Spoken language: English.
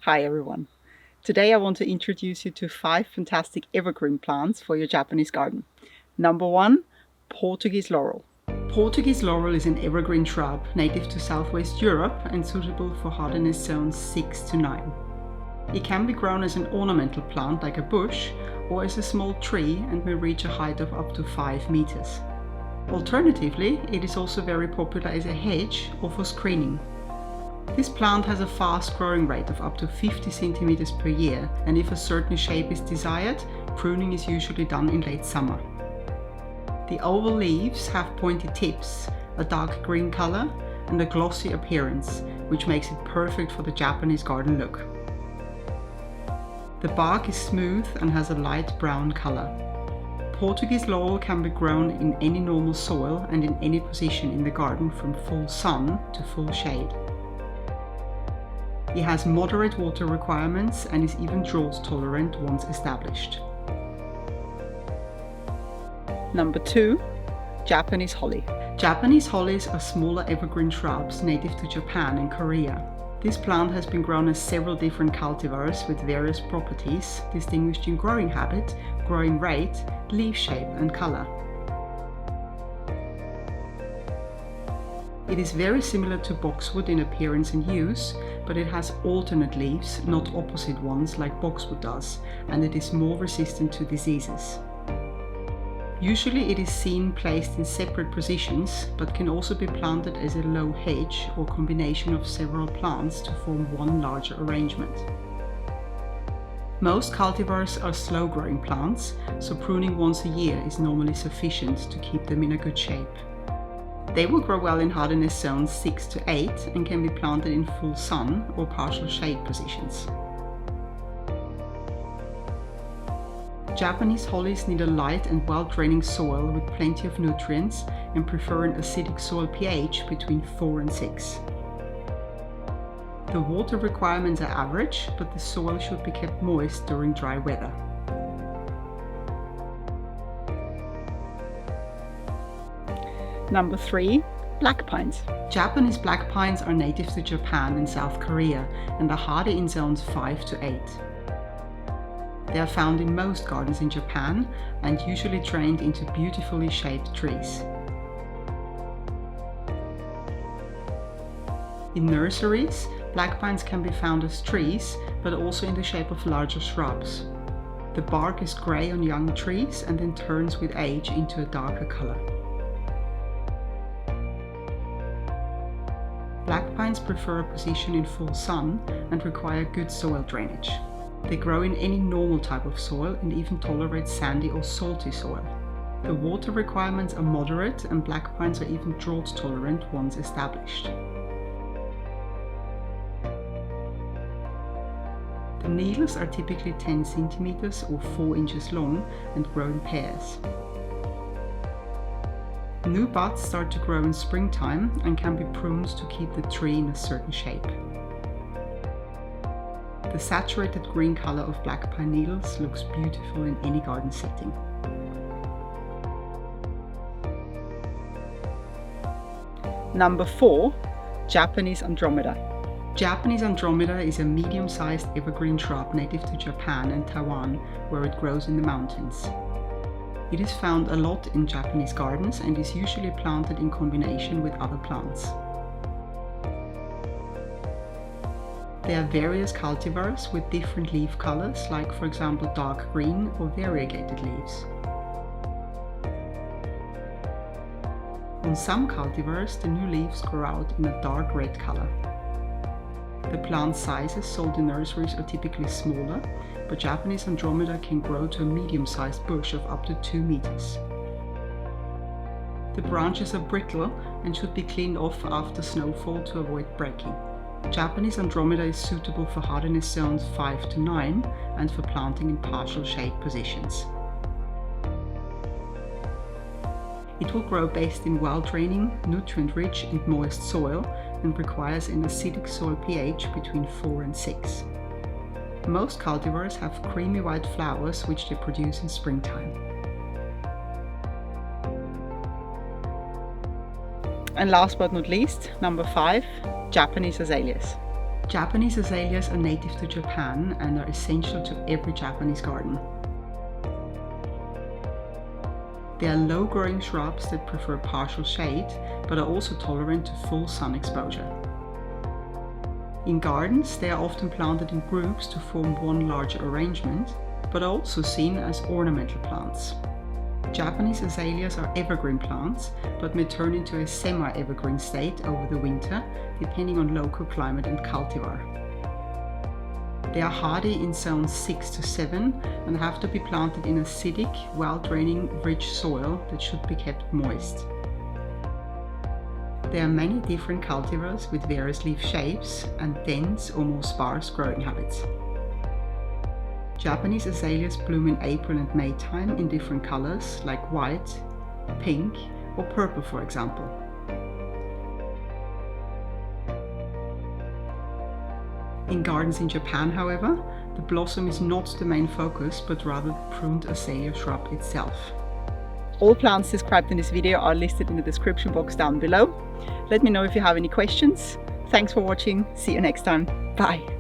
Hi everyone. Today I want to introduce you to 5 fantastic evergreen plants for your Japanese garden. Number 1, Portuguese Laurel. Portuguese Laurel is an evergreen shrub native to Southwest Europe and suitable for hardiness zones 6 to 9. It can be grown as an ornamental plant like a bush or as a small tree and may reach a height of up to 5 meters. Alternatively, it is also very popular as a hedge or for screening. This plant has a fast growing rate of up to 50 centimeters per year, and if a certain shape is desired, pruning is usually done in late summer. The oval leaves have pointy tips, a dark green color, and a glossy appearance, which makes it perfect for the Japanese garden look. The bark is smooth and has a light brown color. Portuguese laurel can be grown in any normal soil and in any position in the garden from full sun to full shade. It has moderate water requirements and is even drought tolerant once established. Number 2, Japanese holly. Japanese hollies are smaller evergreen shrubs native to Japan and Korea. This plant has been grown as several different cultivars with various properties, distinguished in growing habit, growing rate, leaf shape and color. It is very similar to boxwood in appearance and use, but it has alternate leaves, not opposite ones like boxwood does, and it is more resistant to diseases. Usually it is seen placed in separate positions, but can also be planted as a low hedge or combination of several plants to form one larger arrangement. Most cultivars are slow-growing plants, so pruning once a year is normally sufficient to keep them in a good shape. They will grow well in hardiness zones 6 to 8 and can be planted in full sun or partial shade positions. Japanese hollies need a light and well-draining soil with plenty of nutrients and prefer an acidic soil pH between 4 and 6. The water requirements are average, but the soil should be kept moist during dry weather. Number 3, black pines. Japanese black pines are native to Japan and South Korea and are hardy in zones 5 to 8. They are found in most gardens in Japan and usually trained into beautifully shaped trees. In nurseries, black pines can be found as trees, but also in the shape of larger shrubs. The bark is grey on young trees and then turns with age into a darker color. Black pines prefer a position in full sun and require good soil drainage. They grow in any normal type of soil and even tolerate sandy or salty soil. The water requirements are moderate and black pines are even drought tolerant once established. The needles are typically 10 centimeters or 4 inches long and grow in pairs. New buds start to grow in springtime and can be pruned to keep the tree in a certain shape. The saturated green color of black pine needles looks beautiful in any garden setting. Number 4, Japanese Andromeda. Japanese Andromeda is a medium-sized evergreen shrub native to Japan and Taiwan, where it grows in the mountains. It is found a lot in Japanese gardens and is usually planted in combination with other plants. There are various cultivars with different leaf colors, like for example dark green or variegated leaves. On some cultivars, the new leaves grow out in a dark red color. The plant sizes sold in nurseries are typically smaller, but Japanese Andromeda can grow to a medium-sized bush of up to 2 meters. The branches are brittle and should be cleaned off after snowfall to avoid breaking. Japanese Andromeda is suitable for hardiness zones 5 to 9 and for planting in partial shade positions. It will grow best in well-draining, nutrient-rich and moist soil and requires an acidic soil pH between 4 and 6. Most cultivars have creamy white flowers which they produce in springtime. And last but not least, number 5, Japanese Azaleas. Japanese azaleas are native to Japan and are essential to every Japanese garden. They are low-growing shrubs that prefer partial shade, but are also tolerant to full sun exposure. In gardens, they are often planted in groups to form one larger arrangement, but are also seen as ornamental plants. Japanese azaleas are evergreen plants, but may turn into a semi-evergreen state over the winter, depending on local climate and cultivar. They are hardy in zones 6 to 7 and have to be planted in acidic, well-draining, rich soil that should be kept moist. There are many different cultivars with various leaf shapes and dense or more sparse growing habits. Japanese azaleas bloom in April and May time in different colors like white, pink or purple, for example. In gardens in Japan, however, the blossom is not the main focus, but rather the pruned azalea shrub itself. All plants described in this video are listed in the description box down below. Let me know if you have any questions. Thanks for watching. See you next time. Bye.